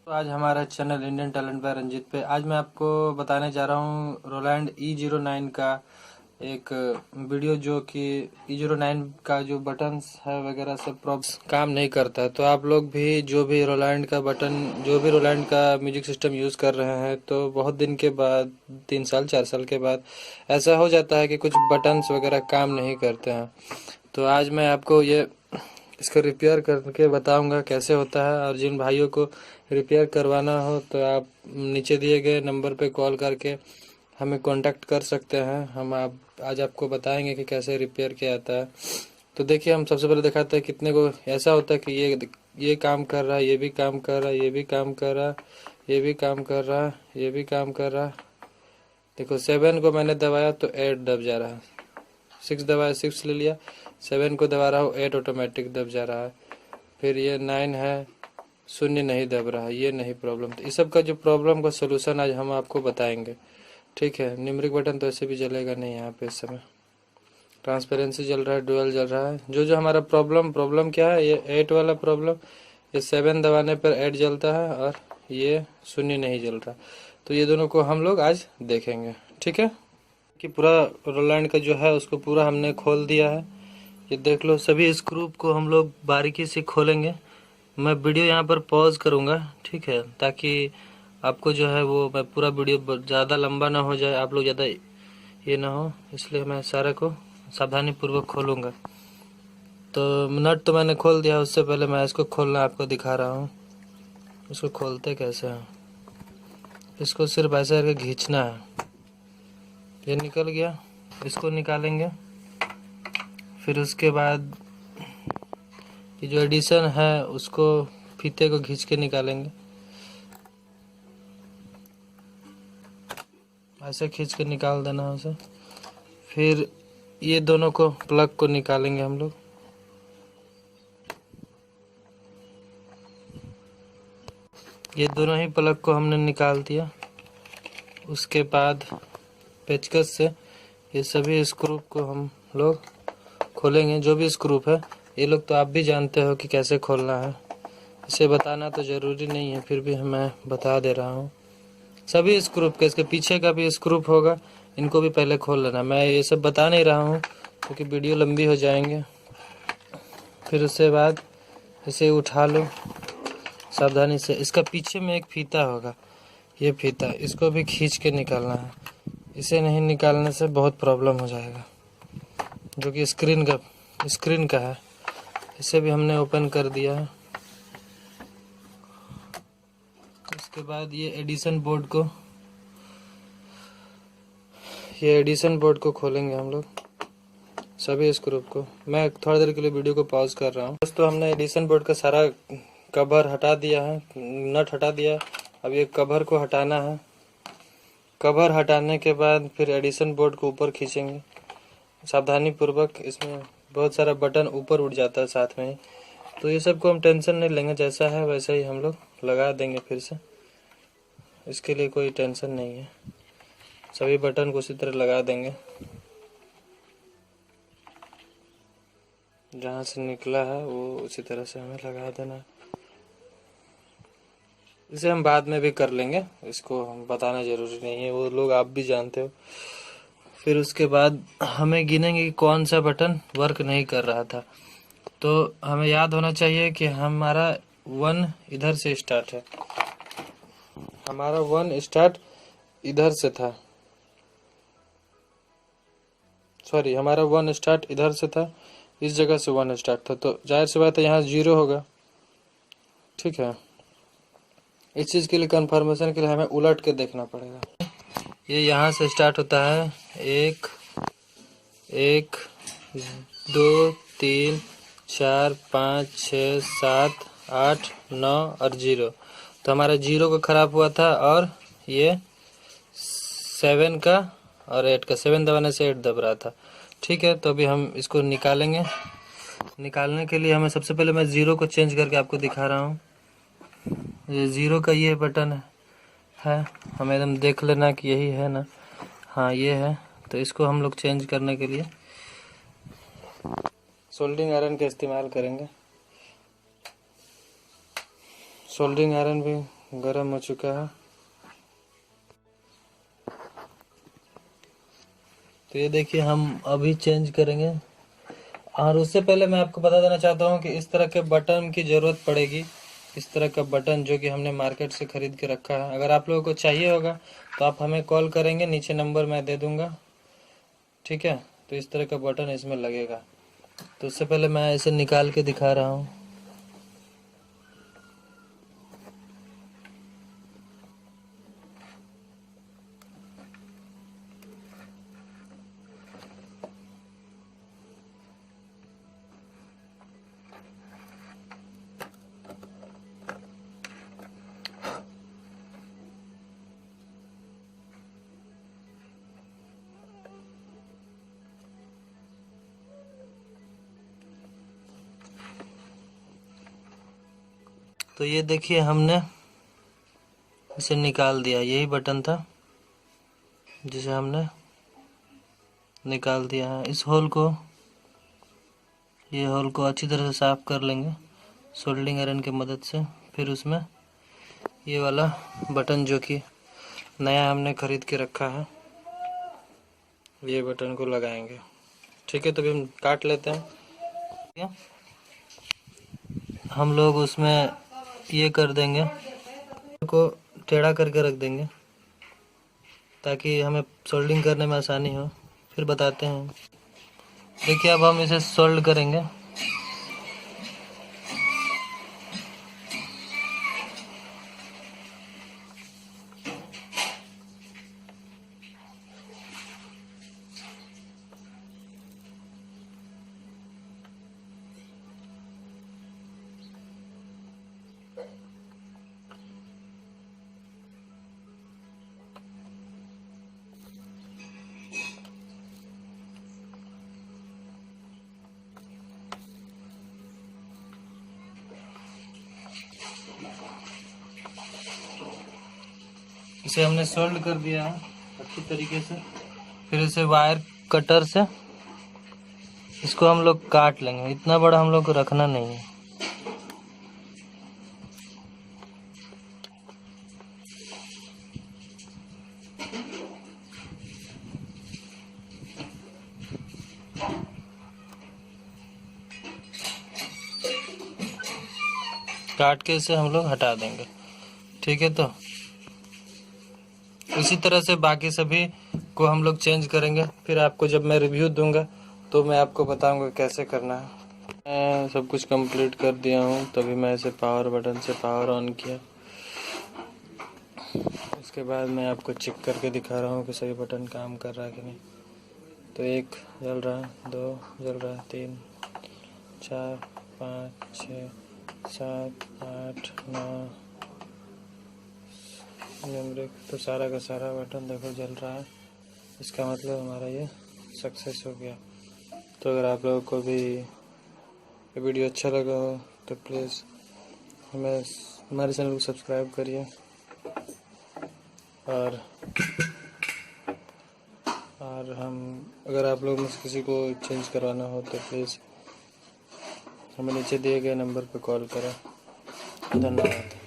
तो आज हमारा channel Indian talent by Ranjit पे आज मैं आपको बताने जा रहा हूँ रोलैंड E09 का एक वीडियो, जो कि E09 का जो बटन्स है वगैरह सब प्रॉब्लम काम नहीं करता है। तो आप लोग भी जो भी रोलैंड का म्यूजिक सिस्टम यूज़ कर रहे हैं, तो बहुत दिन के बाद 3 साल 4 साल के बाद ऐसा हो जाता है कि कुछ बटन्स वगैरह काम नहीं करते हैं। तो आज मैं आपको इसको रिपेयर करके बताऊंगा कैसे होता है। और जिन भाइयों को रिपेयर करवाना हो तो आप नीचे दिए गए नंबर पे कॉल करके हमें कांटेक्ट कर सकते हैं। हम आज आपको बताएंगे कि कैसे रिपेयर किया जाता है। तो देखिए, हम सबसे पहले दिखाते हैं कितने को ऐसा होता है कि ये काम कर रहा है, ये भी काम कर रहा है, ये भी काम कर रहा है, ये भी काम कर रहा है, ये भी काम कर रहा है। देखो 7 को मैंने दबाया तो 8 दब जा रहा है, 6 दबाया 6 ले लिया, 7 को दबा रहा हूँ 8 ऑटोमेटिक दब जा रहा है। फिर ये 9 है, शून्य नहीं दब रहा है, ये नहीं प्रॉब्लम। तो इस सब का जो प्रॉब्लम का सोल्यूशन आज हम आपको बताएंगे, ठीक है। न्यूमेरिक बटन तो ऐसे भी जलेगा नहीं यहाँ पे। इस समय ट्रांसपेरेंसी जल रहा है, डुअल जल रहा है। जो हमारा प्रॉब्लम क्या है, ये 8 वाला प्रॉब्लम, ये 7 दबाने पर 8 जलता है और ये शून्य नहीं जल रहा। तो ये दोनों को हम लोग आज देखेंगे, ठीक है। कि पूरा रोलैंड का जो है उसको पूरा हमने खोल दिया है। ये देख लो, सभी स्क्रू को हम लोग बारीकी से खोलेंगे। मैं वीडियो यहाँ पर पॉज करूँगा, ठीक है, ताकि आपको जो है वो मैं पूरा वीडियो ज़्यादा लंबा ना हो जाए, आप लोग ज़्यादा ये ना हो, इसलिए मैं सारा को सावधानी पूर्वक खोलूँगा। तो नट तो मैंने खोल दिया, उससे पहले मैं इसको खोलना आपको दिखा रहा हूँ। इसको खोलते कैसे हैं, इसको सिर्फ ऐसे करके खींचना है। ये निकल गया, इसको निकालेंगे। फिर उसके बाद ये जो एडिशन है उसको फीते को खींच के निकालेंगे, ऐसे खींच के निकाल देना है उसे। फिर ये दोनों को प्लग को निकालेंगे हम लोग। ये दोनों ही प्लग को हमने निकाल दिया। उसके बाद पेचकस से ये सभी स्क्रू को हम लोग खोलेंगे। जो भी स्क्रू है, ये लोग तो आप भी जानते हो कि कैसे खोलना है, इसे बताना तो ज़रूरी नहीं है, फिर भी मैं बता दे रहा हूँ। सभी स्क्रू के, इसके पीछे का भी स्क्रू होगा, इनको भी पहले खोल लेना। मैं ये सब बता नहीं रहा हूँ क्योंकि वीडियो लंबी हो जाएंगे। फिर उसके बाद इसे उठा लो सावधानी से। इसका पीछे में एक फीता होगा, ये फीता, इसको भी खींच के निकालना है। इसे नहीं निकालने से बहुत प्रॉब्लम हो जाएगा, जो कि स्क्रीन का है। इसे भी हमने ओपन कर दिया है। उसके बाद ये एडिशन बोर्ड को खोलेंगे हम लोग, सभी स्क्रू को। मैं थोड़ी देर के लिए वीडियो को पॉज कर रहा हूँ। दोस्तों, हमने एडिशन बोर्ड का सारा कवर हटा दिया है, नट हटा दिया। अब ये कवर को हटाना है। कवर हटाने के बाद फिर एडिशन बोर्ड को ऊपर खींचेंगे सावधानी पूर्वक। इसमें बहुत सारा बटन ऊपर उठ जाता है साथ में ही, तो ये सब को हम टेंशन नहीं लेंगे, जैसा है वैसा ही हम लोग लगा देंगे फिर से। इसके लिए कोई टेंशन नहीं है, सभी बटन को उसी तरह लगा देंगे। जहाँ से निकला है वो उसी तरह से हमें लगा देना है। इसे हम बाद में भी कर लेंगे, इसको हम बताना ज़रूरी नहीं है, वो लोग आप भी जानते हो। फिर उसके बाद हमें गिनेंगे कि कौन सा बटन वर्क नहीं कर रहा था। तो हमें याद होना चाहिए कि हमारा 1 इधर से स्टार्ट है, हमारा 1 स्टार्ट इधर से था, सॉरी, हमारा 1 स्टार्ट इधर से था, इस जगह से 1 स्टार्ट था। तो जाहिर सी बात है यहाँ 0 होगा, ठीक है। इस चीज़ के लिए कंफर्मेशन के लिए हमें उलट के देखना पड़ेगा। ये यहाँ से स्टार्ट होता है, 1 1 2 3 4 5 6 7 8 9 और 0। तो हमारा 0 का ख़राब हुआ था, और ये 7 का और 8 का, 7 दबाने से 8 दब रहा था, ठीक है। तो अभी हम इसको निकालेंगे। निकालने के लिए हमें सबसे पहले मैं 0 को चेंज करके आपको दिखा रहा हूँ। ये 0 का ये बटन है, हमें एकदम देख लेना कि यही है ना, हाँ ये है। तो इसको हम लोग चेंज करने के लिए सोल्डरिंग आयरन का इस्तेमाल करेंगे। सोल्डरिंग आयरन भी गर्म हो चुका है। तो ये देखिए हम अभी चेंज करेंगे। और उससे पहले मैं आपको बता देना चाहता हूँ कि इस तरह के बटन की ज़रूरत पड़ेगी। इस तरह का बटन जो कि हमने मार्केट से ख़रीद के रखा है। अगर आप लोगों को चाहिए होगा तो आप हमें कॉल करेंगे, नीचे नंबर मैं दे दूँगा, ठीक है। तो इस तरह का बटन इसमें लगेगा। तो उससे पहले मैं इसे निकाल के दिखा रहा हूँ। तो ये देखिए हमने इसे निकाल दिया। यही बटन था जिसे हमने निकाल दिया है। इस होल को, ये होल को अच्छी तरह से साफ कर लेंगे सोल्डरिंग आयरन की मदद से। फिर उसमें ये वाला बटन जो कि नया हमने खरीद के रखा है, ये बटन को लगाएंगे, ठीक है। तो अभी हम काट लेते हैं। हम लोग उसमें ये कर देंगे, को टेढ़ा करके रख देंगे ताकि हमें सोल्डिंग करने में आसानी हो। फिर बताते हैं। देखिए अब हम इसे सोल्ड करेंगे। इसे हमने सोल्ड कर दिया है अच्छी तरीके से। फिर इसे वायर कटर से इसको हम लोग काट लेंगे। इतना बड़ा हम लोग को रखना नहीं है। काट के इसे हम लोग हटा देंगे, ठीक है। तो इसी तरह से बाकी सभी को हम लोग चेंज करेंगे। फिर आपको जब मैं रिव्यू दूंगा तो मैं आपको बताऊंगा कैसे करना है। मैं सब कुछ कंप्लीट कर दिया हूँ, तभी मैं इसे पावर बटन से पावर ऑन किया। उसके बाद मैं आपको चेक करके दिखा रहा हूँ कि सही बटन काम कर रहा है कि नहीं। तो 1 जल रहा है, 2 जल रहा है, 3 4 5 6 7 8 9 ब्रेक। तो सारा का सारा बटन देखो जल रहा है। इसका मतलब हमारा ये सक्सेस हो गया। तो अगर आप लोगों को भी ये वीडियो अच्छा लगा हो तो प्लीज़ हमारे चैनल को सब्सक्राइब करिए। और हम, अगर आप लोग में से किसी को चेंज करवाना हो तो प्लीज़ हमें नीचे दिए गए नंबर पर कॉल करें। धन्यवाद।